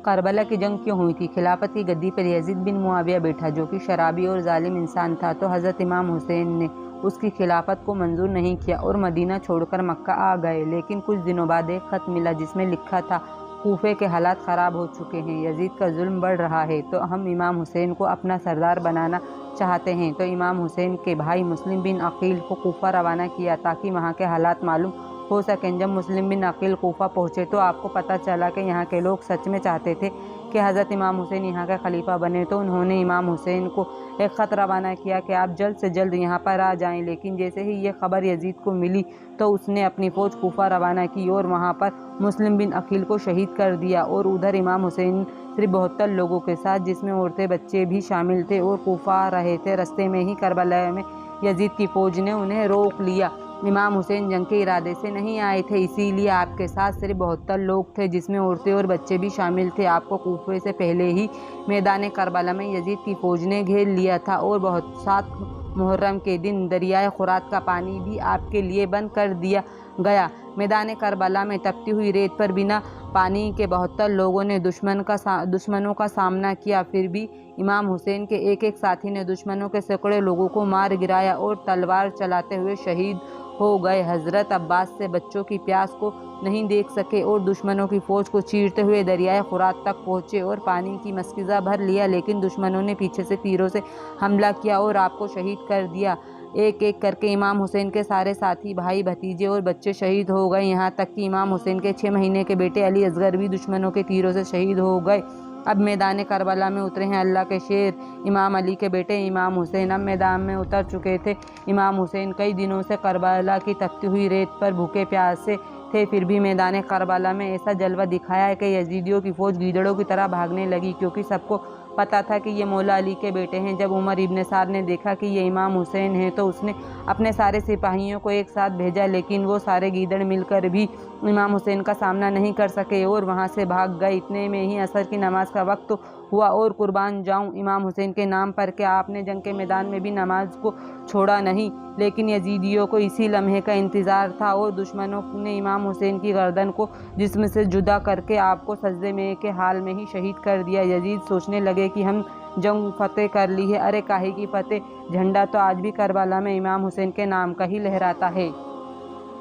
Karbala की जंग क्यों हुई थी? खिलाफत की गद्दी पर यजीद बिन मुआविया बैठा, जो कि शराबी और जालिम इंसान था, तो हज़रत इमाम हुसैन ने उसकी खिलाफत को मंजूर नहीं किया और मदीना छोड़कर मक्का आ गए। लेकिन कुछ दिनों बाद एक ख़त मिला जिसमें लिखा था, कूफे के हालात ख़राब हो चुके हैं, यजीद का जुल्म बढ़ रहा है, तो हम इमाम हुसैन को अपना सरदार बनाना चाहते हैं। तो इमाम हुसैन के भाई मुस्लिम बिन अकील को कूफा रवाना किया ताकि वहाँ के हालात मालूम हो सकें। जब मुस्लिम बिन अकील कूफा पहुँचे तो आपको पता चला कि यहाँ के लोग सच में चाहते थे कि हज़रत इमाम हुसैन यहाँ का खलीफा बने। तो उन्होंने इमाम हुसैन को एक ख़त रवाना किया कि आप जल्द से जल्द यहाँ पर आ जाएं। लेकिन जैसे ही ये खबर यजीद को मिली तो उसने अपनी फ़ौज कूफा रवाना की और वहाँ पर मुस्लिम बिन अकील को शहीद कर दिया। और उधर इमाम हुसैन सिर्फ 72 लोगों के साथ, जिसमें औरतें बच्चे भी शामिल थे, और कूफा आ रहे थे। रास्ते में ही करबला में यजीद की फ़ौज ने उन्हें रोक लिया। इमाम हुसैन जंग के इरादे से नहीं आए थे, इसीलिए आपके साथ सिर्फ 72 लोग थे, जिसमें औरतें और बच्चे भी शामिल थे। आपको कूफे से पहले ही मैदान करबला में यजीद की फ़ौज ने घेर लिया था और 7 मुहर्रम के दिन दरियाए खुरात का पानी भी आपके लिए बंद कर दिया गया। मैदान करबला में तपती हुई रेत पर बिना पानी के 72 लोगों ने दुश्मनों का सामना किया। फिर भी इमाम हुसैन के एक एक साथी ने दुश्मनों के सैकड़ों लोगों को मार गिराया और तलवार चलाते हुए शहीद हो गए। हज़रत अब्बास से बच्चों की प्यास को नहीं देख सके और दुश्मनों की फ़ौज को चीरते हुए दरियाए खुरात तक पहुँचे और पानी की मस्किज़ा भर लिया। लेकिन दुश्मनों ने पीछे से तीरों से हमला किया और आपको शहीद कर दिया। एक एक करके इमाम हुसैन के सारे साथी, भाई, भतीजे और बच्चे शहीद हो गए। यहाँ तक कि इमाम हुसैन के 6 महीने के बेटे अली असगर भी दुश्मनों के तीरों से शहीद हो गए। अब मैदान करबला में उतरे हैं अल्लाह के शेर इमाम अली के बेटे इमाम हुसैन। अब मैदान में उतर चुके थे इमाम हुसैन। कई दिनों से करबला की तपती हुई रेत पर भूखे प्यासे थे, फिर भी मैदान करबला में ऐसा जलवा दिखाया है कि यजीदियों की फ़ौज गीदड़ों की तरह भागने लगी, क्योंकि सबको पता था कि ये मौला अली के बेटे हैं। जब उमर इब्न साद ने देखा कि ये इमाम हुसैन हैं तो उसने अपने सारे सिपाहियों को एक साथ भेजा, लेकिन वो सारे गीदड़ मिलकर भी इमाम हुसैन का सामना नहीं कर सके और वहाँ से भाग गए। इतने में ही असर की नमाज का वक्त हुआ और कुर्बान जाऊं इमाम हुसैन के नाम पर कि आपने जंग के मैदान में भी नमाज को छोड़ा नहीं। लेकिन यजीदियों को इसी लम्हे का इंतज़ार था और दुश्मनों ने इमाम हुसैन की गर्दन को जिस्म से जुदा करके आपको सजदे में के हाल में ही शहीद कर दिया। यजीद सोचने लगे कि हम जंग फतेह कर ली है। अरे काहे की फतेह, झंडा तो आज भी करबला में इमाम हुसैन के नाम का ही लहराता है।